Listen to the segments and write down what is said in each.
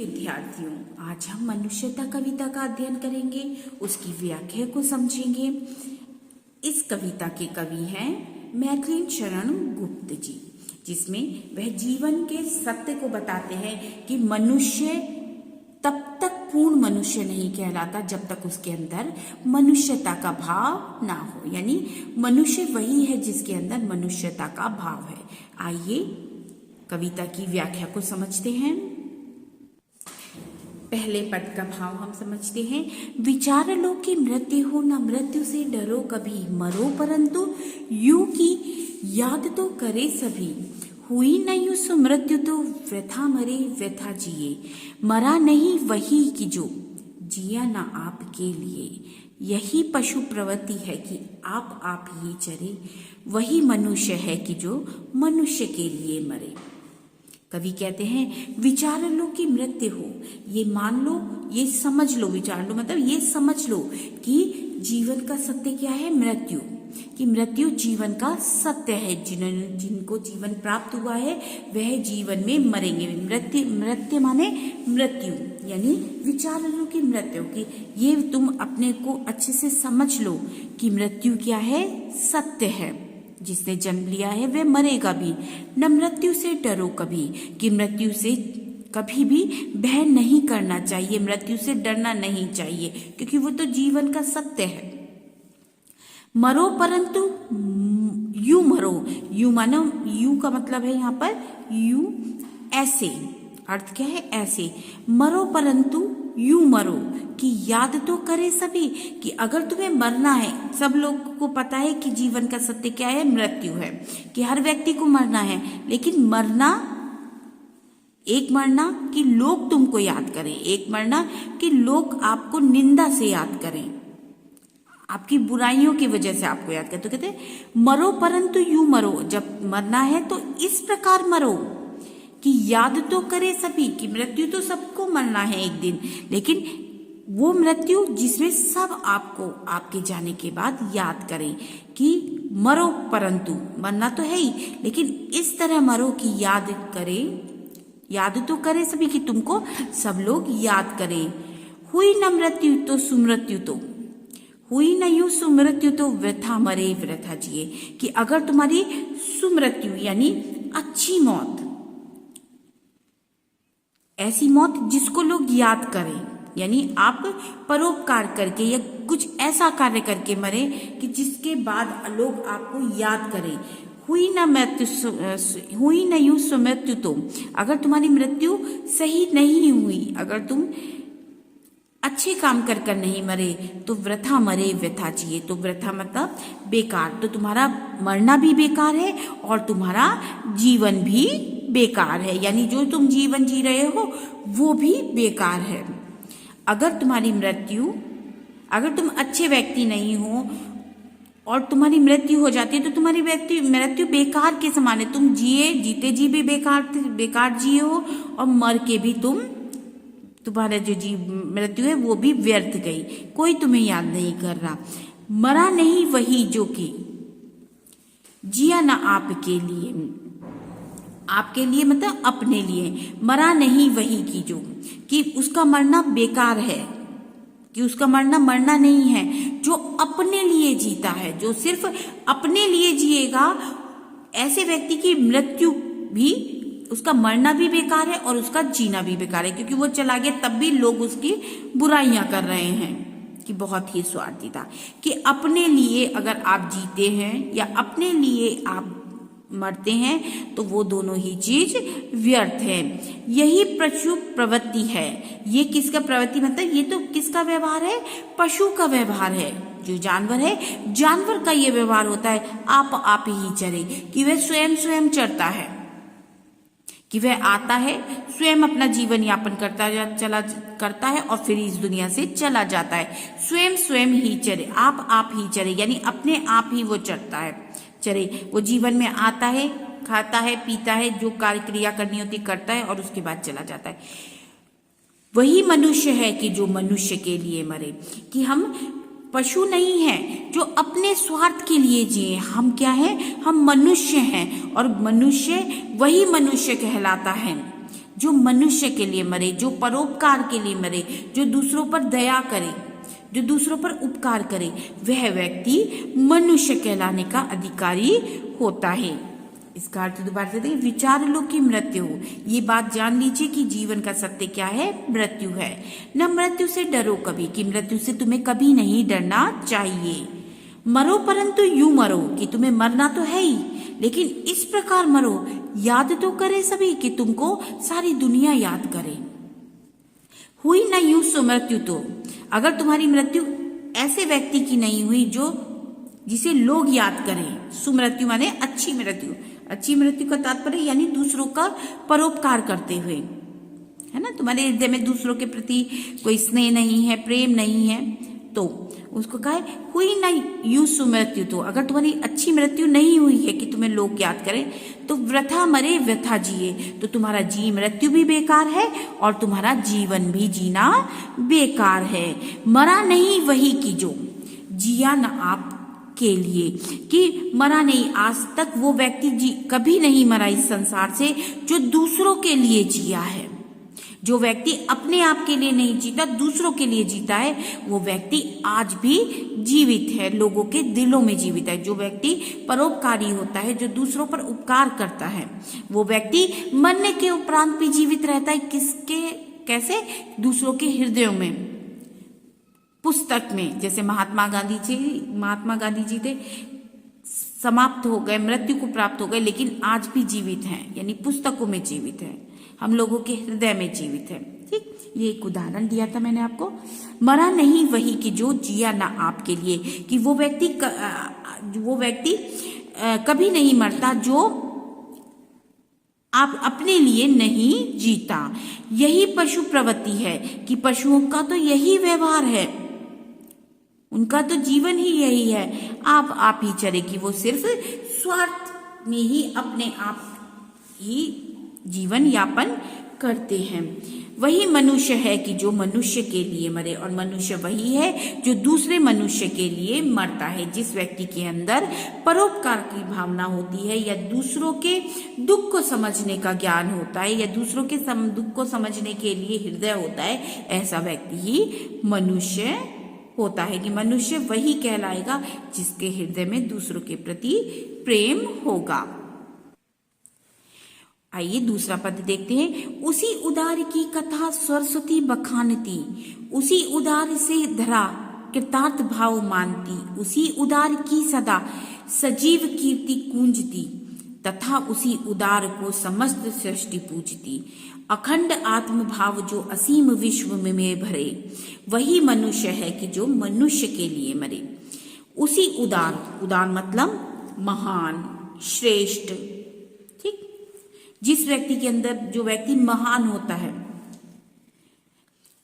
विद्यार्थियों, आज हम मनुष्यता कविता का अध्ययन करेंगे, उसकी व्याख्या को समझेंगे। इस कविता के कवि हैं मैथिली शरण गुप्त जी, जिसमें वह जीवन के सत्य को बताते हैं कि मनुष्य तब तक पूर्ण मनुष्य नहीं कहलाता जब तक उसके अंदर मनुष्यता का भाव ना हो। यानी मनुष्य वही है जिसके अंदर मनुष्यता का भाव है। आइए कविता की व्याख्या को समझते हैं। पहले पद का भाव हम समझते हैं। विचार लो कि मृत्यु हो, न मृत्यु से डरो कभी, मरो परंतु यू की याद तो करे सभी। हुई न यूं सो मृत्यु तो व्यथा मरे व्यथा जिए, मरा नहीं वही कि जो जिया न आपके लिए। यही पशु प्रवृत्ति है कि आप ही चरे, वही मनुष्य है कि जो मनुष्य के लिए मरे। कवि कहते हैं विचार लो कि मृत्यु हो, ये मान लो, ये समझ लो, विचार लो मतलब ये समझ लो कि जीवन का सत्य क्या है, मृत्यु। कि मृत्यु जीवन का सत्य है। जिनको जीवन प्राप्त हुआ है वह जीवन में मरेंगे। मृत्यु माने मृत्यु, यानी विचार लो कि मृत्यु की, ये तुम अपने को अच्छे से समझ लो कि मृत्यु क्या है, सत्य है। जिसने जन्म लिया है वह मरेगा भी। न मृत्यु से डरो कभी, कि मृत्यु से कभी भी भय नहीं करना चाहिए, मृत्यु से डरना नहीं चाहिए, क्योंकि वो तो जीवन का सत्य है। मरो परंतु यू मरो, यू मानो, यू का मतलब है यहाँ पर यू ऐसे, अर्थ क्या है, ऐसे। मरो परंतु यू मरो, कि याद तो करे सभी, कि अगर तुम्हें मरना है, सब लोगों को पता है कि जीवन का सत्य क्या है, मृत्यु है, कि हर व्यक्ति को मरना है, लेकिन मरना, एक मरना कि लोग तुमको याद करें, एक मरना कि लोग आपको निंदा से याद करें, आपकी बुराइयों की वजह से आपको याद करें। तो कहते मरो परंतु यू मरो, जब मरना है तो इस प्रकार मरो कि याद तो करे सभी, कि मृत्यु तो सबको मरना है एक दिन, लेकिन वो मृत्यु जिसमें सब आपको आपके जाने के बाद याद करें। कि मरो परंतु, मरना तो है ही, लेकिन इस तरह मरो कि याद करे, याद तो करे सभी, कि तुमको सब लोग याद करें। हुई न मृत्यु तो सुमृत्यु तो, हुई न यूं सुमृत्यु तो व्यथा मरे व्यथा जिए, कि अगर तुम्हारी सुमृत्यु यानी अच्छी मौत, ऐसी मौत जिसको लोग याद करें, यानी आप परोपकार करके या कुछ ऐसा कार्य करके मरे कि जिसके बाद लोग आपको याद करें। हुई न मृत्यु, हुई न यूं सुमृत्यु तो, अगर तुम्हारी मृत्यु सही नहीं हुई, अगर तुम अच्छे काम कर कर नहीं मरे तो वृथा मरे व्यथा जिए। तो वृथा मतलब बेकार, तो तुम्हारा मरना भी बेकार है और तुम्हारा जीवन भी बेकार है, यानी जो तुम जीवन जी रहे हो वो भी बेकार है। अगर तुम्हारी मृत्यु, अगर तुम अच्छे व्यक्ति नहीं हो और तुम्हारी मृत्यु हो जाती है तो तुम्हारी मृत्यु बेकार के समान है। तुम जिए, जीते जी भी बेकार जिए हो, और मर के भी तुम्हारा जो मृत्यु है वो भी व्यर्थ गई, कोई तुम्हें याद नहीं कर रहा। मरा नहीं वही जो कि जिया ना आपके लिए, आपके लिए मतलब अपने लिए, मरा नहीं वही की जो, कि उसका मरना बेकार है, कि उसका मरना नहीं है जो अपने लिए जीता है। जो सिर्फ अपने लिए जिएगा, ऐसे व्यक्ति की मृत्यु भी, उसका मरना भी बेकार है और उसका जीना भी बेकार है, क्योंकि वो चला गया तब भी लोग उसकी बुराइयां कर रहे हैं कि बहुत ही स्वार्थी था। कि अपने लिए अगर आप जीते हैं या अपने लिए आप मरते हैं तो वो दोनों ही चीज व्यर्थ है। यही पशु प्रवृत्ति है। ये किसका प्रवृत्ति मतलब, ये तो किसका व्यवहार है, पशु का व्यवहार है। जो जानवर है, जानवर का ये व्यवहार होता है, आप ही चरे, कि वह स्वयं चरता है, कि वह आता है, स्वयं अपना जीवन यापन करता है और फिर इस दुनिया से चला जाता है। स्वयं ही चरे, आप ही चरे, यानी अपने आप ही वो चरे। वो जीवन में आता है, खाता है, पीता है, जो कार्य क्रिया करनी होती करता है और उसके बाद चला जाता है। वही मनुष्य है कि जो मनुष्य के लिए मरे। कि हम पशु नहीं हैं जो अपने स्वार्थ के लिए जिए, हम क्या हैं, हम मनुष्य हैं, और मनुष्य वही मनुष्य कहलाता है जो मनुष्य के लिए मरे, जो परोपकार के लिए मरे, जो दूसरों पर दया करे, जो दूसरों पर उपकार करे, वह व्यक्ति मनुष्य कहलाने का अधिकारी होता है। इसका अर्थ दोबारा से देखिए, विचार लो कि मृत्यु हो। ये बात जान लीजिए कि जीवन का सत्य क्या है, मृत्यु है। न मृत्यु से डरो कभी, कि मृत्यु से तुम्हें कभी नहीं डरना चाहिए। मरो परंतु यूं मरो, कि तुम्हें मरना तो है ही, लेकिन इस प्रकार मरो, याद तो करे सभी, कि तुमको सारी दुनिया याद करे। हुई न यूं सो मृत्यु तो, अगर तुम्हारी मृत्यु ऐसे व्यक्ति की नहीं हुई जो जिसे लोग याद करें। सुमृत्यु माने अच्छी मृत्यु। अच्छी मृत्यु का तात्पर्य यानी दूसरों का परोपकार करते हुए, है ना। तुम्हारे हृदय में दूसरों के प्रति कोई स्नेह नहीं है, प्रेम नहीं है, तो उसको कहा हुई ना यू सुमृत्यु तो, अगर तुम्हारी अच्छी मृत्यु नहीं हुई है कि तुम्हें लोग याद करें, तो वृथा मरे वृथा जिए, तो तुम्हारा जी मृत्यु भी बेकार है और तुम्हारा जीवन भी जीना बेकार है। मरा नहीं वही की जो जिया न आप के लिए, कि मरा नहीं, आज तक वो व्यक्ति कभी नहीं मरा इस संसार से जो दूसरों के लिए जिया है। जो व्यक्ति अपने आप के लिए नहीं जीता, दूसरों के लिए जीता है, वो व्यक्ति आज भी जीवित है, लोगों के दिलों में जीवित है। जो व्यक्ति परोपकारी होता है, जो दूसरों पर उपकार करता है, वो व्यक्ति मरने के उपरांत भी जीवित रहता है। किसके, कैसे? दूसरों के हृदयों में। पुस्तक में, जैसे महात्मा गांधी जी थे, समाप्त हो गए, मृत्यु को प्राप्त हो गए, लेकिन आज भी जीवित हैं, यानी पुस्तकों में जीवित हैं, हम लोगों के हृदय में जीवित है। ठीक, ये एक उदाहरण दिया था मैंने आपको। मरा नहीं वही कि जो जिया ना आपके लिए, कि वो व्यक्ति कभी नहीं मरता जो आप अपने लिए नहीं जीता। यही पशु प्रवृत्ति है, कि पशुओं का तो यही व्यवहार है, उनका तो जीवन ही यही है, आप ही चरे, कि वो सिर्फ स्वार्थ में ही अपने आप ही जीवन यापन करते हैं। वही मनुष्य है कि जो मनुष्य के लिए मरे, और मनुष्य वही है जो दूसरे मनुष्य के लिए मरता है। जिस व्यक्ति के अंदर परोपकार की भावना होती है, या दूसरों के दुख को समझने का ज्ञान होता है, या दूसरों के दुख को समझने के लिए हृदय होता है, ऐसा व्यक्ति ही मनुष्य होता है। कि मनुष्य वही कहलाएगा जिसके हृदय में दूसरों के प्रति प्रेम होगा। आइए दूसरा पद देखते हैं। उसी उदार की कथा सरस्वती बखानती, उसी उदार से धरा कृतार्थ भाव मानती, उसी उदार की सदा सजीव कीर्ति कूंजती, तथा उसी उदार को समस्त सृष्टि पूजती। अखंड आत्म भाव जो असीम विश्व में भरे, वही मनुष्य है कि जो मनुष्य के लिए मरे। उसी उदार, उदार मतलब महान, श्रेष्ठ। ठीक, जिस व्यक्ति के अंदर, जो व्यक्ति महान होता है,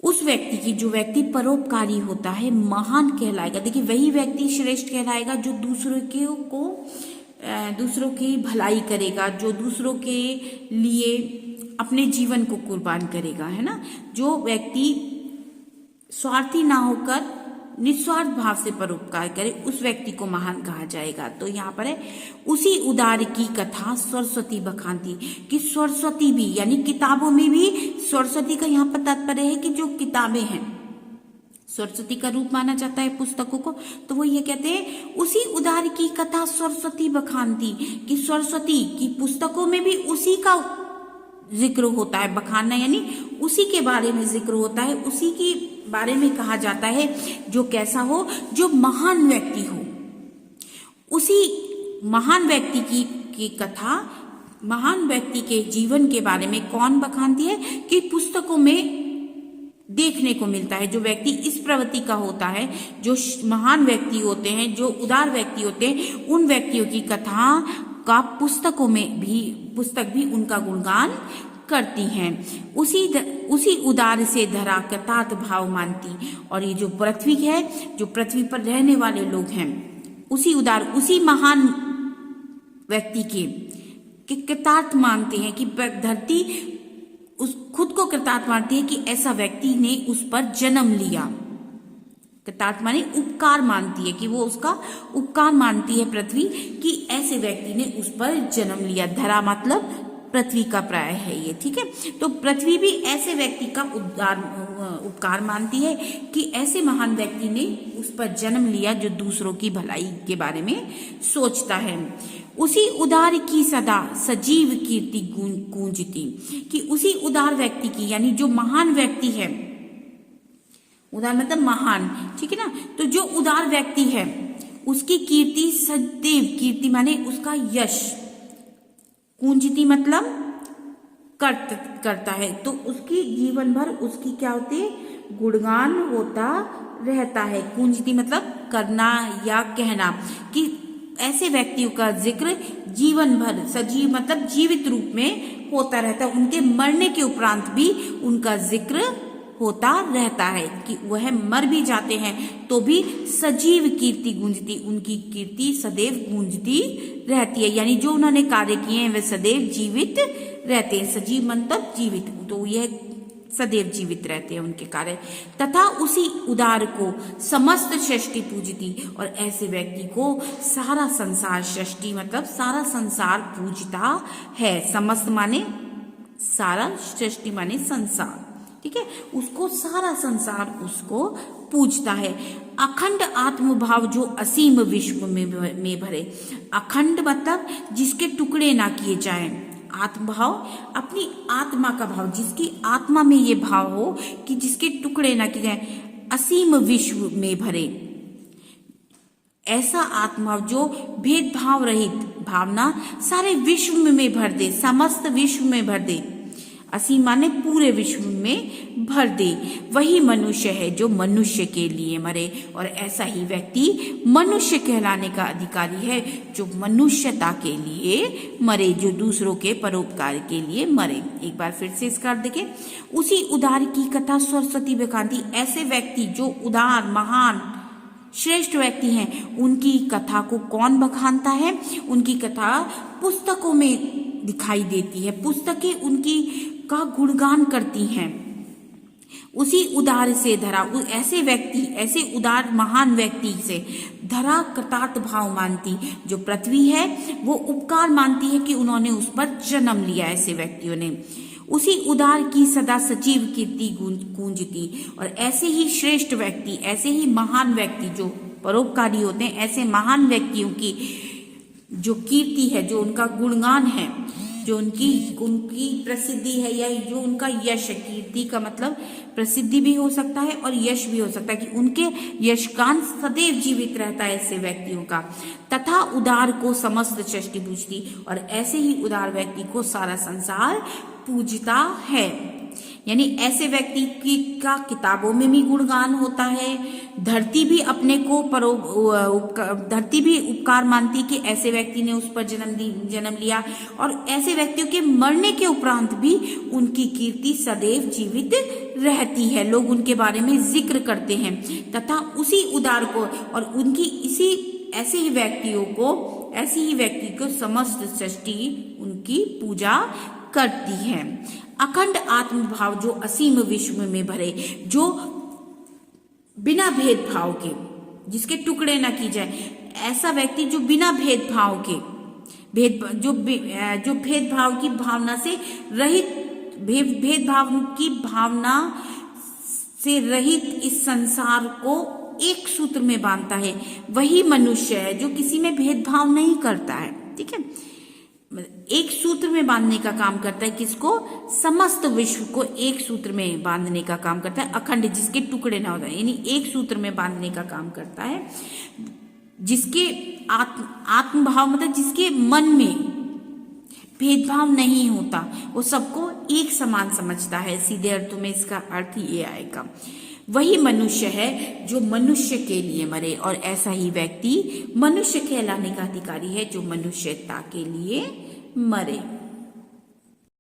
उस व्यक्ति की, जो व्यक्ति परोपकारी होता है, महान कहलाएगा। देखिए, वही व्यक्ति श्रेष्ठ कहलाएगा जो दूसरों की भलाई करेगा, जो दूसरों के लिए अपने जीवन को कुर्बान करेगा, है ना। जो व्यक्ति स्वार्थी ना होकर निस्वार्थ भाव से परोपकार करे, उस व्यक्ति को महान कहा जाएगा। तो यहाँ पर है उसी उदार की कथा सरस्वती बखानती, कि सरस्वती भी, यानी किताबों में भी सरस्वती का यहाँ पर तात्पर्य है कि जो किताबें हैं, सरस्वती का रूप माना जाता है पुस्तकों को। तो वो ये कहते हैं उसी उदार की कथा सरस्वती बखानती, कि सरस्वती की पुस्तकों में भी उसी का जिक्र होता है। बखानना यानी उसी के बारे में जिक्र होता है, उसी के बारे में कहा जाता है, जो कैसा हो, जो महान व्यक्ति हो। उसी महान व्यक्ति की कथा, महान व्यक्ति के जीवन के बारे में कौन बखानती है, कि पुस्तकों में देखने को मिलता है। जो व्यक्ति इस प्रवृत्ति का होता है, जो महान व्यक्ति होते हैं, जो उदार व्यक्ति होते हैं, उन व्यक्तियों की कथा का पुस्तक भी उनका गुणगान करती हैं। उसी उदार से धरा कृतार्थ भाव मानती, और ये जो पृथ्वी है, जो पृथ्वी पर रहने वाले लोग हैं, उसी उदार, उसी महान व्यक्ति के कृतार्थ मानते हैं, कि धरती उस खुद को कृतार्थ मानती है कि ऐसा व्यक्ति ने उस पर जन्म लिया। कृतार्थ माने उपकार मानती है, कि वो उसका उपकार मानती है पृथ्वी, कि ऐसे व्यक्ति ने उस पर जन्म लिया। धरा मतलब पृथ्वी का प्राय है ये, ठीक है। तो पृथ्वी भी ऐसे व्यक्ति का उपकार मानती है कि ऐसे महान व्यक्ति ने उस पर जन्म लिया जो दूसरों की भलाई के बारे में सोचता है। उसी उदार की सदा सजीव कीर्ति गूंजती, कि उसी उदार व्यक्ति की, यानी जो महान व्यक्ति है, उदार मतलब महान, ठीक है ना। तो जो उदार व्यक्ति है उसकी कीर्ति सदैव, कीर्ति माने उसका यश, गूंजती मतलब करता है, तो उसकी जीवन भर उसकी क्या होती है, गुणगान होता रहता है। गूंजती मतलब करना या कहना, कि ऐसे व्यक्तियों का जिक्र जीवन भर, सजीव मतलब जीवित रूप में होता रहता है, उनके मरने के उपरांत भी उनका जिक्र होता रहता है, कि वह मर भी जाते हैं तो भी सजीव कीर्ति गूंजती, उनकी कीर्ति सदैव गूंजती रहती है। यानी जो उन्होंने कार्य किए हैं वे सदैव जीवित रहते हैं। सजीव मतलब जीवित, तो यह सदैव जीवित रहते हैं उनके कार्य। तथा उसी उदार को समस्त सृष्टि पूजती, और ऐसे व्यक्ति को सारा संसार, सृष्टि मतलब सारा संसार पूजता है। समस्त माने सारा, सृष्टि माने संसार, ठीक है। उसको सारा संसार उसको पूजता है। अखंड आत्मभाव जो असीम विश्व में भरे, अखंड मतलब जिसके टुकड़े ना किए जाएं, आत्मभाव अपनी आत्मा का भाव, जिसकी आत्मा में ये भाव हो कि जिसके टुकड़े ना किए जाएं, असीम विश्व में भरे, ऐसा आत्मा जो भेदभाव रहित भावना सारे विश्व में भर दे, समस्त विश्व में भर दे, असीम माने पूरे विश्व में भर दे, वही मनुष्य है जो मनुष्य के लिए मरे। और ऐसा ही व्यक्ति मनुष्य कहलाने का अधिकारी है जो मनुष्यता के लिए मरे, जो दूसरों के परोपकार के लिए मरे। एक बार फिर से इसका अर्थ देखें। उसी उदार की कथा सरस्वती बखानती, ऐसे व्यक्ति जो उदार, महान, श्रेष्ठ व्यक्ति हैं, उनकी कथा को कौन बखानता है? उनकी कथा पुस्तकों में दिखाई देती है, पुस्तकें उनकी का गुणगान करती हैं। उसी उदार से धरा, ऐसे व्यक्ति, ऐसे उदार महान व्यक्ति से धरा कृतार्थ भाव मानती, जो पृथ्वी है वो उपकार मानती है कि उन्होंने उस पर जन्म लिया, ऐसे व्यक्तियों ने। उसी उदार की सदा सजीव कीर्ति गूंजती, और ऐसे ही श्रेष्ठ व्यक्ति, ऐसे ही महान व्यक्ति जो परोपकारी होते हैं, ऐसे महान व्यक्तियों की जो कीर्ति है, जो उनका गुणगान है, जो उनकी प्रसिद्धि है, या जो उनका यश है, कीर्ति का मतलब प्रसिद्धि भी हो सकता है और यश भी हो सकता है, कि उनके यशगान सदैव जीवित रहता है ऐसे व्यक्तियों का। तथा उदार को समस्त सृष्टि पूजती, और ऐसे ही उदार व्यक्ति को सारा संसार पूजता है। यानी ऐसे व्यक्ति की का किताबों में भी गुणगान होता है, धरती भी अपने को धरती भी उपकार मानती कि ऐसे व्यक्ति ने उस पर जन्म लिया, और ऐसे व्यक्तियों के मरने के उपरांत भी उनकी कीर्ति सदैव जीवित रहती है, लोग उनके बारे में जिक्र करते हैं। तथा उसी उदार को और उनकी ऐसे ही व्यक्ति को समस्त सृष्टि उनकी पूजा करती है। अखंड आत्मभाव जो असीम विश्व में भरे, जो बिना भेदभाव के, जिसके टुकड़े ना की जाए, ऐसा व्यक्ति जो बिना भेदभाव के, जो भेदभाव की भावना से रहित, भेदभाव की भावना से रहित इस संसार को एक सूत्र में बांधता है, वही मनुष्य है जो किसी में भेदभाव नहीं करता है। ठीक है, एक सूत्र में बांधने का काम करता है, किसको? समस्त विश्व को एक सूत्र में बांधने का काम करता है। अखंड, जिसके टुकड़े ना होता है, यानी एक सूत्र में बांधने का काम करता है। जिसके आत्मभाव मतलब जिसके मन में भेदभाव नहीं होता, वो सबको एक समान समझता है। सीधे अर्थों में इसका अर्थ ये आएगा, वही मनुष्य है जो मनुष्य के लिए मरे, और ऐसा ही व्यक्ति मनुष्य कहलाने का अधिकारी है जो मनुष्यता के लिए मरे।